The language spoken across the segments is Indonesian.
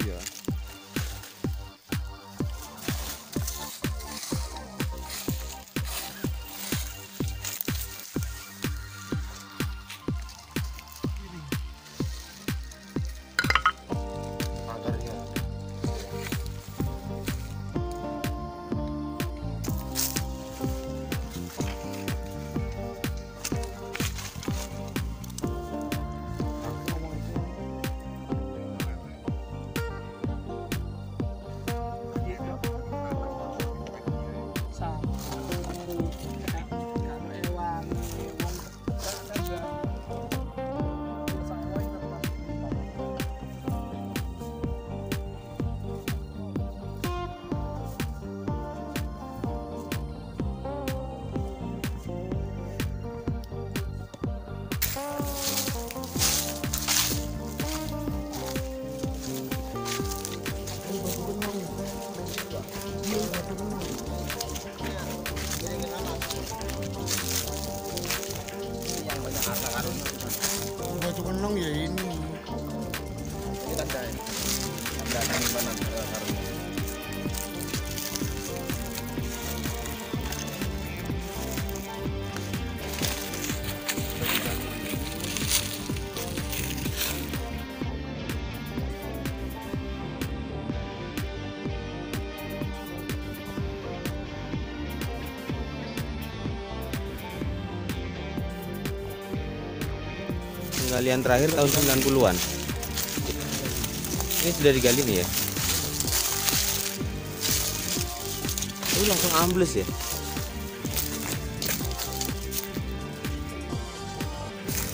Iya. Pagarnya. Batu kenong ya ini. Kita cari. Ada tanaman karung. Galian terakhir tahun 90-an. Ini sudah digali nih ya. Ini langsung ambles ya.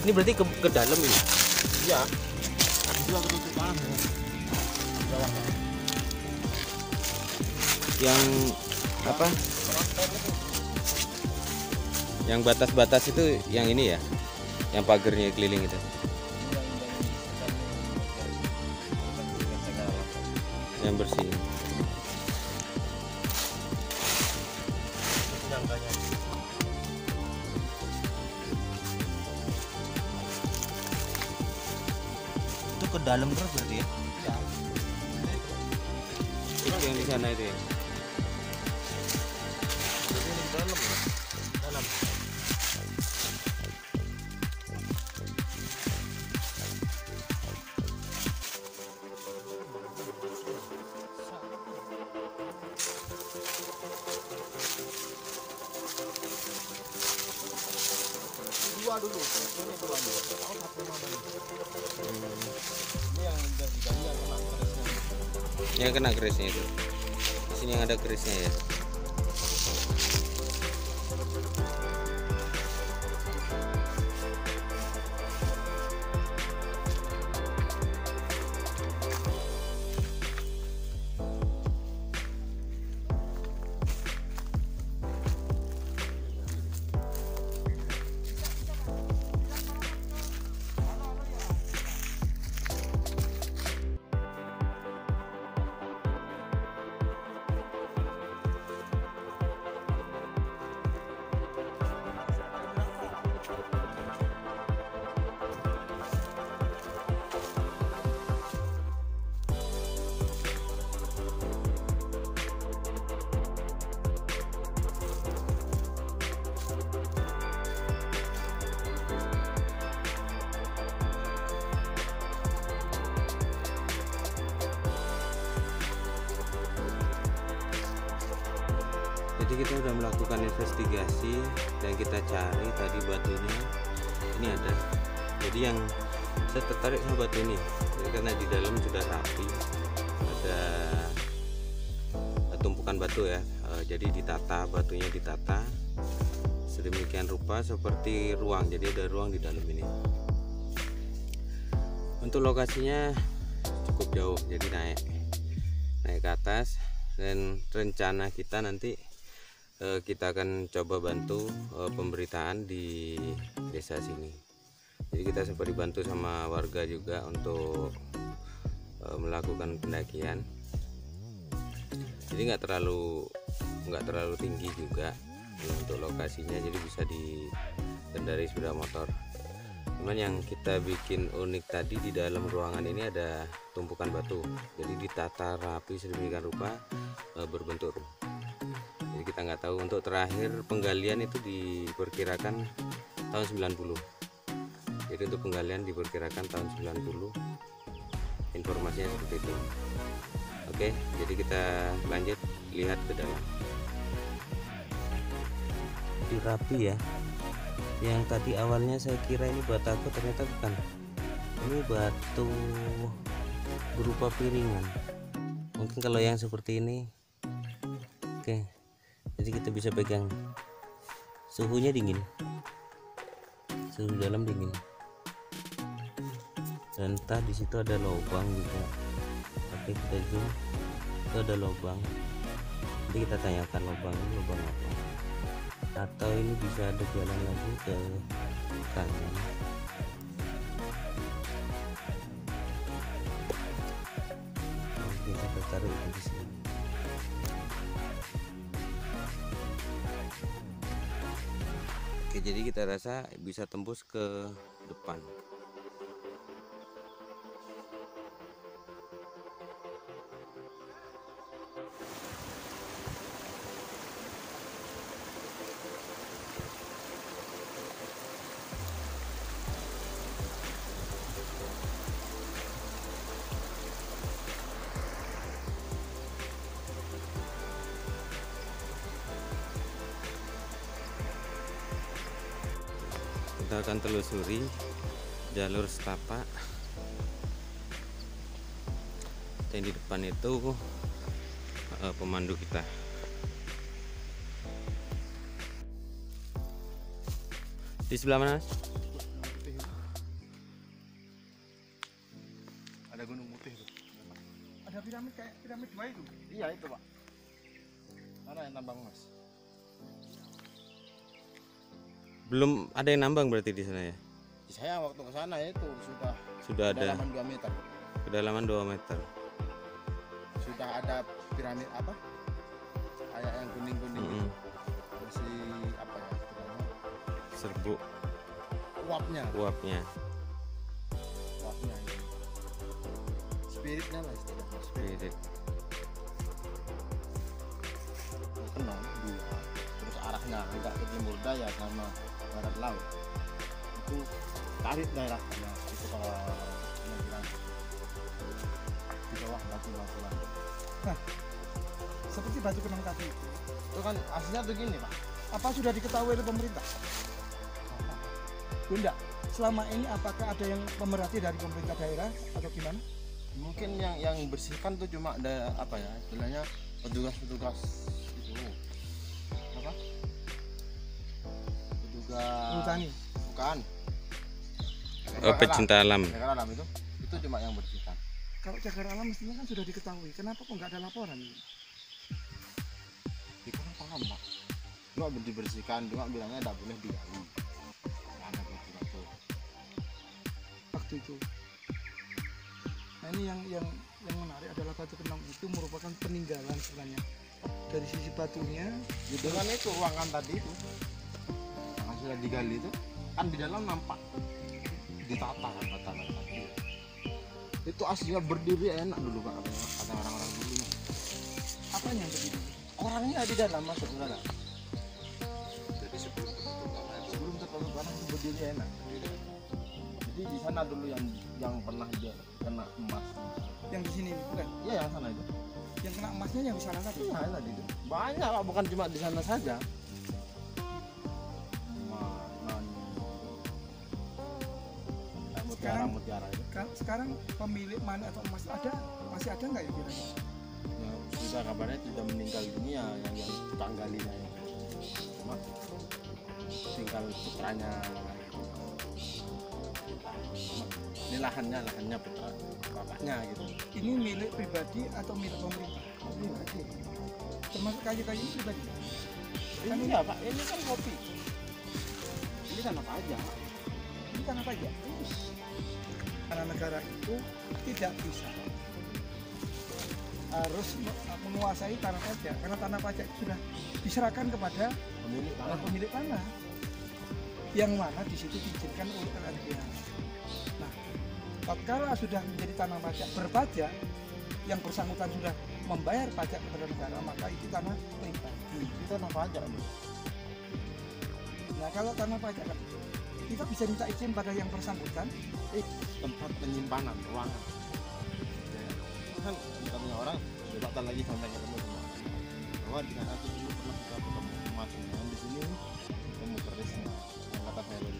Ini berarti ke dalam ini. Iya. Juga ketutupan. Yang apa? Yang batas-batas itu yang ini ya. Yang pagernya keliling itu. Yang bersih. Itu ke dalam terus berarti ya? Itu yang di sana itu ya. Jadi ini dalam ya? Dalam. Dua dulu, ini dua dulu. Ini yang udah digali yang kena kerisnya. Yang kena kerisnya itu. Di sini yang ada kerisnya ya. Jadi kita sudah melakukan investigasi dan kita cari tadi batunya ini ada. Jadi yang saya tertarik sama batu ini karena di dalam sudah rapi, ada tumpukan batu ya. Jadi ditata, batunya ditata sedemikian rupa seperti ruang. Jadi ada ruang di dalam ini. Untuk lokasinya cukup jauh, jadi naik ke atas, dan rencana kita nanti kita akan coba bantu pemberitaan di desa sini. Jadi kita sempat dibantu sama warga juga untuk melakukan pendakian. Jadi nggak terlalu tinggi juga untuk lokasinya, jadi bisa dikendarai sepeda motor. Cuman yang kita bikin unik tadi, di dalam ruangan ini ada tumpukan batu, jadi ditata rapi sedemikian rupa berbentuk rum. Jadi kita nggak tahu, untuk terakhir penggalian itu diperkirakan tahun 90. Jadi untuk penggalian diperkirakan tahun 90, informasinya seperti itu. Oke, jadi kita lanjut lihat ke dalam. Dirapi ya. Yang tadi awalnya saya kira ini bataku, ternyata bukan. Ini batu berupa piringan. Mungkin kalau yang seperti ini. Oke. Jadi kita bisa pegang. Suhunya dingin. Suhu dalam dingin. Dan entah di situ ada lubang juga. Oke, kita zoom. Itu ada lubang. Jadi kita tanyakan lubang ini lubang apa? Atau ini bisa ada jalan lagi ke kanan. Oke, kita taruh di sini. Oke, jadi kita rasa bisa tembus ke depan. Kita akan telusuri jalur setapak. Yang di depan itu pemandu kita. Di sebelah mana? Ada gunung putih tuh. Ada piramid kayak piramid 2 itu. Iya itu Pak. Mana yang tambang emas? Belum ada yang nambang berarti di sana ya? Saya waktu ke sana itu Sudah ada kedalaman 2 meter. kedalaman 2 meter. Sudah ada piramid apa? Kayak yang kuning-kuning. Masih apa ya? Serbuk Uapnya. uapnya. Uapnya. Ya. Spiritnya lah istilahnya. Spirit. Kenal dua. Terus arahnya agak ke timur daya sama barat laut. Itu tarik daerah sana. Itu kalau yang bilang di bawah batu-batu lah. Nah, seperti batu kenang tadi itu. Itu kan aslinya tuh gini Pak. Apa sudah diketahui oleh pemerintah? Bunda, selama ini apakah ada yang pemerhati dari pemerintah daerah atau gimana? Mungkin yang bersihkan tuh cuma ada apa ya istilahnya petugas itu apa? Petugas Perhutani. bukan. Pecinta alam. Jaga alam itu cuma yang bersihkan. Kalau cagar alam mestinya kan sudah diketahui. Kenapa kok nggak ada laporan? Itu kan paham Pak. Cuma dibersihkan, cuma bilangnya tidak boleh digali. Karena batu-batu. Waktu itu. Nah ini yang menarik adalah batu kenang itu merupakan peninggalan sebenarnya. Dari sisi batunya, Gitu kan itu ruangan tadi itu. Yang sudah digali itu kan di dalam nampak ditata kan tatanan tadi. Itu aslinya berdiri enak dulu Pak kata orang-orang dulu. apanya yang begitu? Orangnya di dalam masuk ke dalam. Jadi sebelum tertutup tanah itu berdiri enak. Jadi di sana dulu yang pernah dia kena emas. Yang di sini bukan? Iya yang sana itu. Yang kena emasnya yang di sana tadi. Iya tadi itu. Banyak Pak, bukan cuma di sana saja. Mutiara itu. Sekarang pemilik mana atau emas ada masih ada nggak ya kira-kira? Ya, sudah kabarnya sudah meninggal dunia yang tukang galinya ya. Cuma tinggal putranya. Ini lahannya putra bapaknya gitu. Ini milik pribadi atau milik pemerintah? Pribadi. Termasuk kayu-kayu ini pribadi. Ini ya Pak, ini kan kopi. Ini kan apa aja? Ini kan apa ya? Karena negara itu tidak bisa harus menguasai tanah pajak, karena tanah pajak itu sudah diserahkan kepada Pemilik tanah. pemilik tanah. yang mana di situ diizinkan oleh LNPA. Nah, tatkala sudah menjadi tanah pajak berpajak, yang bersangkutan sudah membayar pajak kepada negara, maka itu tanah pribadi. Itu tanah pajak nih. Nah, kalau tanah pajak kan, kita bisa minta izin pada yang bersangkutan. Tempat penyimpanan ruangan. Ya, kan kita punya orang debatan lagi sampai ketemu semua. Bahwa di sana itu dulu pernah kita ketemu masuknya di sini ketemu kerisnya. Yang kata saya tadi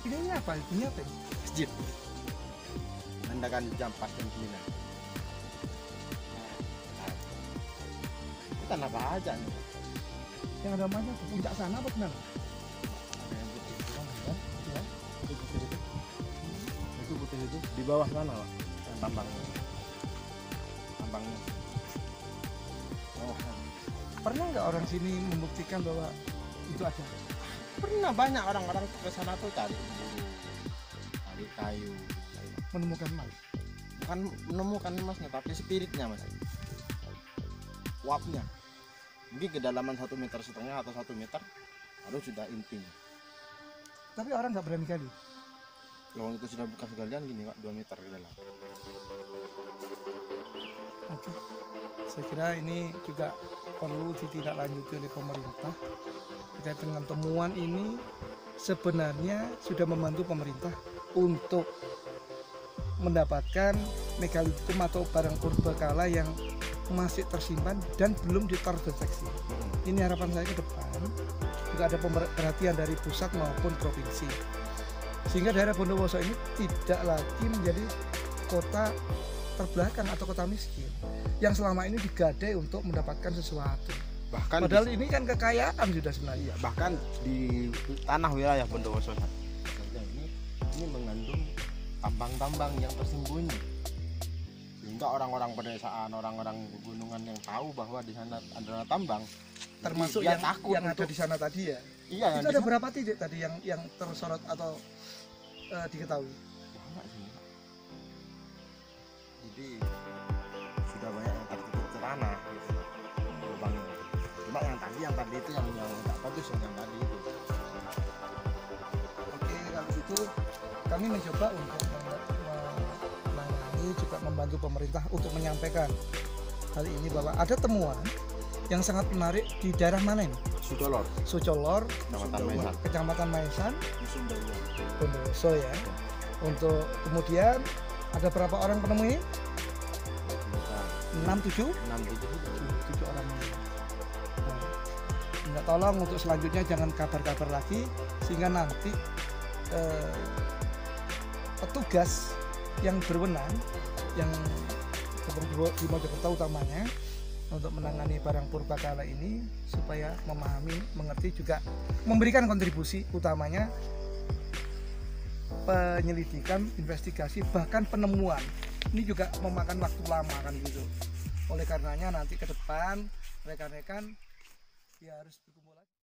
Ini apa? Ini apa? masjid. Menandakan jam pas jam 9. Itu tanah pajak nih. Yang ada namanya puncak sana apa benar? Ada yang putih itu kan, ya. Itu putih itu. Itu putih itu di bawah sana, Pak. Yang tambangnya. Tambangnya. Oh, Pernah nggak orang sini membuktikan bahwa itu ada? pernah banyak orang-orang ke sana tuh cari bulu, cari kayu. Menemukan emas? Bukan menemukan emasnya, tapi spiritnya, Mas. Uapnya. Mungkin kedalaman 1,5 meter atau 1 meter harus sudah intinya. Tapi orang nggak berani kali. Kalau itu sudah bekas galian gini, Pak, 2 meter ke dalam. Oke. Saya kira ini juga perlu ditindaklanjuti oleh pemerintah. Terkait dengan temuan ini sebenarnya sudah membantu pemerintah untuk mendapatkan megalitum atau barang purbakala yang masih tersimpan dan belum terdeteksi. Ini harapan saya ke depan juga ada perhatian dari pusat maupun provinsi, sehingga daerah Bondowoso ini tidak lagi menjadi kota terbelakang atau kota miskin yang selama ini digadai untuk mendapatkan sesuatu. Bahkan Padahal ini kan kekayaan sudah sebenarnya. bahkan di tanah wilayah Bondowoso saja ini mengandung tambang-tambang yang tersembunyi, sehingga orang-orang pedesaan, orang-orang pegunungan yang tahu bahwa di sana adalah tambang, Termasuk dia yang takut ada untuk- di sana tadi ya. iya, yang Itu di ada sana berapa titik tadi yang tersorot atau diketahui? banyak sih, Pak. Jadi sudah banyak yang tertutup ke tanah gitu, lubangnya. Cuma yang tadi itu yang nggak bagus, yang tadi itu. Oke, kalau itu kami mencoba untuk menangani juga membantu pemerintah untuk menyampaikan hal ini bahwa ada temuan yang sangat menarik di daerah mana ini? Sudolor, Sucolor, Kecamatan Maesan. Kecamatan Maesan, musim daluan. Bondowoso ya. Untuk kemudian ada berapa orang penemu ini? 6, 7? 7 orang. Nah, minta tolong untuk selanjutnya jangan kabar-kabar lagi, sehingga nanti petugas yang berwenang yang di Mojokerto utamanya untuk menangani barang purbakala ini supaya memahami, mengerti, juga memberikan kontribusi utamanya penyelidikan, investigasi, bahkan penemuan. Ini juga memakan waktu lama kan gitu. Oleh karenanya nanti ke depan rekan-rekan ya harus berkumpul lagi.